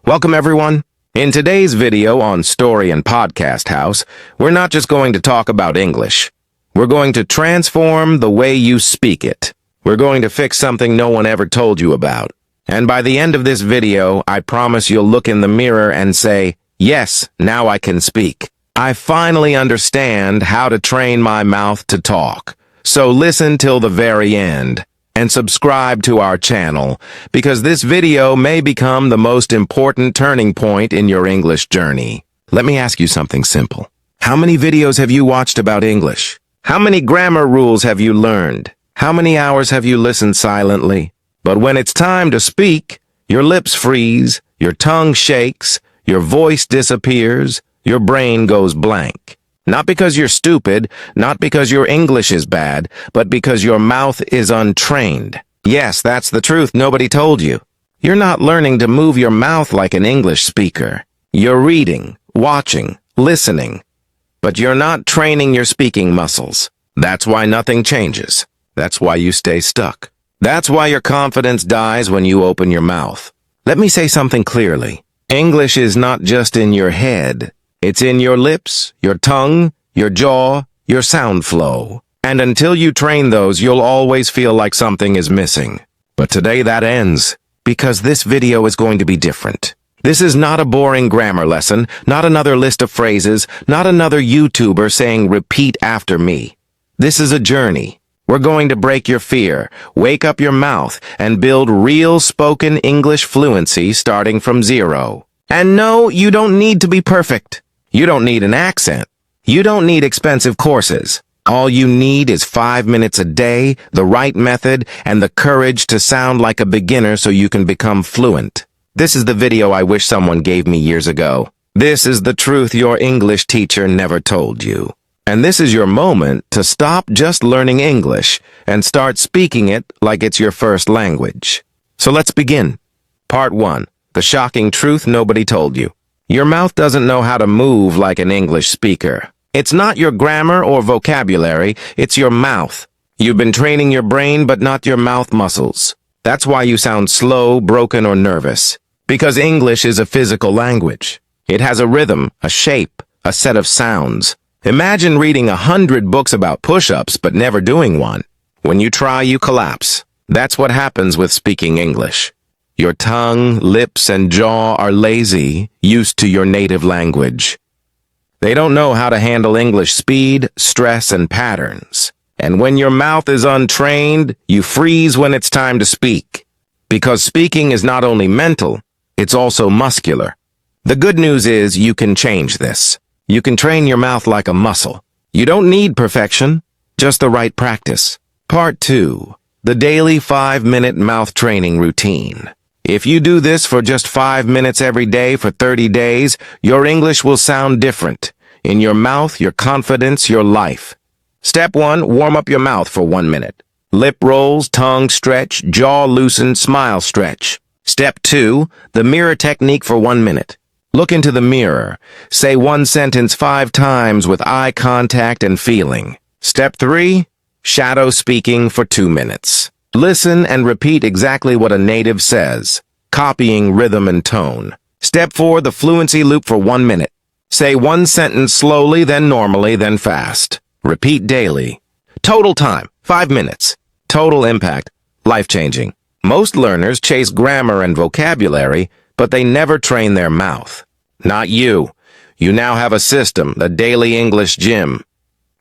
Welcome everyone. In today's video on Story and Podcast House, we're not just going to talk about English. We're going to transform the way you speak it. We're going to fix something no one ever told you about. And by the end of this video, I promise you'll look in the mirror and say, yes, now I can speak. I finally understand how to train my mouth to talk. So listen till the very end. And subscribe to our channel, because this video may become the most important turning point in your English journey. Let me ask you something simple. How many videos have you watched about English? How many grammar rules have you learned? How many hours have you listened silently? But when it's time to speak, your lips freeze, your tongue shakes, your voice disappears, your brain goes blank. Not because you're stupid, not because your English is bad, but because your mouth is untrained. Yes, that's the truth nobody told you. You're not learning to move your mouth like an English speaker. You're reading, watching, listening. But you're not training your speaking muscles. That's why nothing changes. That's why you stay stuck. That's why your confidence dies when you open your mouth. Let me say something clearly. English is not just in your head. It's in your lips, your tongue, your jaw, your sound flow. And until you train those, you'll always feel like something is missing. But today that ends, because this video is going to be different. This is not a boring grammar lesson, not another list of phrases, not another YouTuber saying repeat after me. This is a journey. We're going to break your fear, wake up your mouth, and build real spoken English fluency starting from zero. And no, you don't need to be perfect. You don't need an accent. You don't need expensive courses. All you need is 5 minutes a day, the right method, and the courage to sound like a beginner so you can become fluent. This is the video I wish someone gave me years ago. This is the truth your English teacher never told you. And this is your moment to stop just learning English and start speaking it like it's your first language. So let's begin. Part 1. The shocking truth nobody told you. Your mouth doesn't know how to move like an English speaker. It's not your grammar or vocabulary, it's your mouth. You've been training your brain but not your mouth muscles. That's why you sound slow, broken, or nervous. Because English is a physical language. It has a rhythm, a shape, a set of sounds. Imagine reading 100 books about push-ups but never doing one. When you try, you collapse. That's what happens with speaking English. Your tongue, lips, and jaw are lazy, used to your native language. They don't know how to handle English speed, stress, and patterns. And when your mouth is untrained, you freeze when it's time to speak. Because speaking is not only mental, it's also muscular. The good news is you can change this. You can train your mouth like a muscle. You don't need perfection, just the right practice. Part 2. The daily 5-minute mouth training routine. If you do this for just 5 minutes every day for 30 days, your English will sound different. In your mouth, your confidence, your life. Step 1, warm up your mouth for 1 minute. Lip rolls, tongue stretch, jaw loosen, smile stretch. Step 2, the mirror technique for 1 minute. Look into the mirror. Say one sentence 5 times with eye contact and feeling. Step 3, shadow speaking for 2 minutes. Listen and repeat exactly what a native says, copying rhythm and tone. Step 4, the fluency loop for 1 minute. Say one sentence slowly, then normally, then fast. Repeat daily. Total time, 5 minutes. Total impact, life-changing. Most learners chase grammar and vocabulary, but they never train their mouth. Not you. You now have a system, the daily English gym.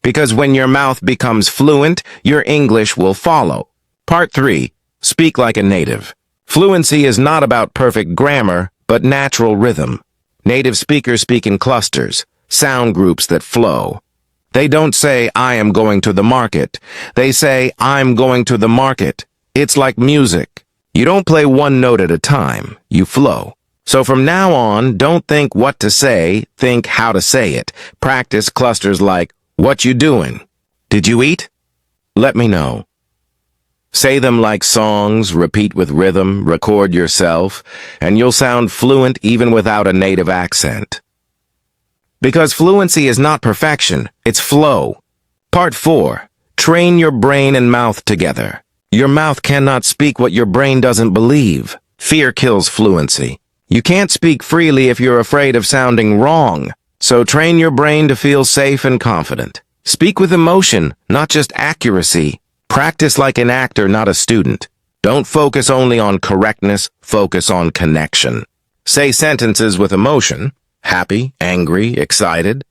Because when your mouth becomes fluent, your English will follow. Part 3. Speak like a native. Fluency is not about perfect grammar, but natural rhythm. Native speakers speak in clusters, sound groups that flow. They don't say, I am going to the market. They say, I'm going to the market. It's like music. You don't play one note at a time. You flow. So from now on, don't think what to say, think how to say it. Practice clusters like, what you doing? Did you eat? Let me know. Say them like songs, repeat with rhythm, record yourself, and you'll sound fluent even without a native accent. Because fluency is not perfection, it's flow. Part 4. Train your brain and mouth together. Your mouth cannot speak what your brain doesn't believe. Fear kills fluency. You can't speak freely if you're afraid of sounding wrong. So train your brain to feel safe and confident. Speak with emotion, not just accuracy. Practice like an actor, not a student. Don't focus only on correctness, focus on connection. Say sentences with emotion, happy, angry, excited.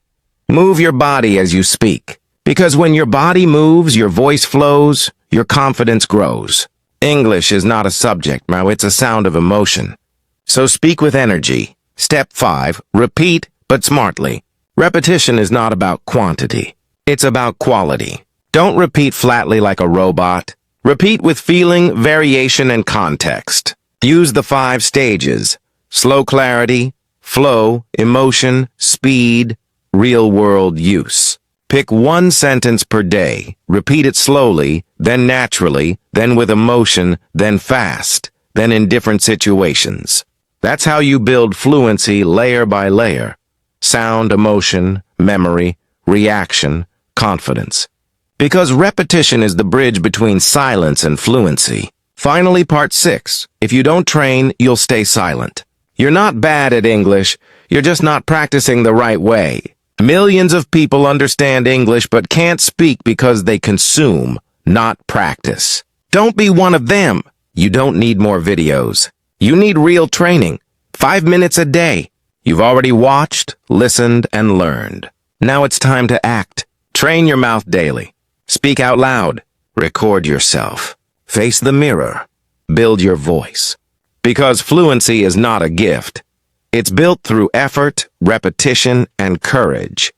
Move your body as you speak. Because when your body moves, your voice flows, your confidence grows. English is not a subject, now it's a sound of emotion. So speak with energy. Step 5, repeat, but smartly. Repetition is not about quantity. It's about quality. Don't repeat flatly like a robot. Repeat with feeling, variation, and context. Use the 5 stages: slow clarity, flow, emotion, speed, real-world use. Pick one sentence per day. Repeat it slowly, then naturally, then with emotion, then fast, then in different situations. That's how you build fluency layer by layer. Sound, emotion, memory, reaction, confidence. Because repetition is the bridge between silence and fluency. Finally, part 6. If you don't train, you'll stay silent. You're not bad at English, you're just not practicing the right way. Millions of people understand English but can't speak because they consume, not practice. Don't be one of them. You don't need more videos. You need real training. 5 minutes a day. You've already watched, listened, and learned. Now it's time to act. Train your mouth daily. Speak out loud. Record yourself. Face the mirror. Build your voice. Because fluency is not a gift. It's built through effort, repetition, and courage.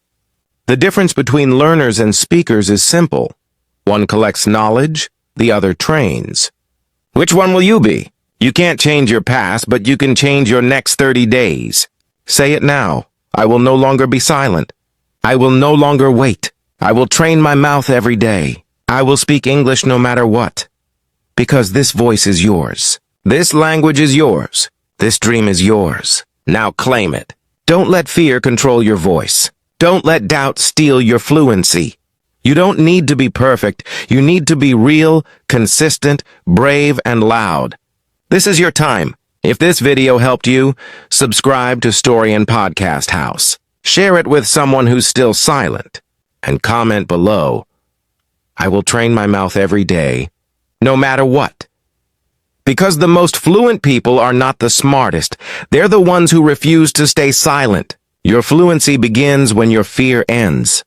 The difference between learners and speakers is simple. One collects knowledge, the other trains. Which one will you be? You can't change your past, but you can change your next 30 days. Say it now. I will no longer be silent. I will no longer wait. I will train my mouth every day. I will speak English no matter what. Because this voice is yours. This language is yours. This dream is yours. Now claim it. Don't let fear control your voice. Don't let doubt steal your fluency. You don't need to be perfect. You need to be real, consistent, brave, and loud. This is your time. If this video helped you, subscribe to Story and Podcast House. Share it with someone who's still silent. And comment below. I will train my mouth every day, no matter what. Because the most fluent people are not the smartest. They're the ones who refuse to stay silent. Your fluency begins when your fear ends.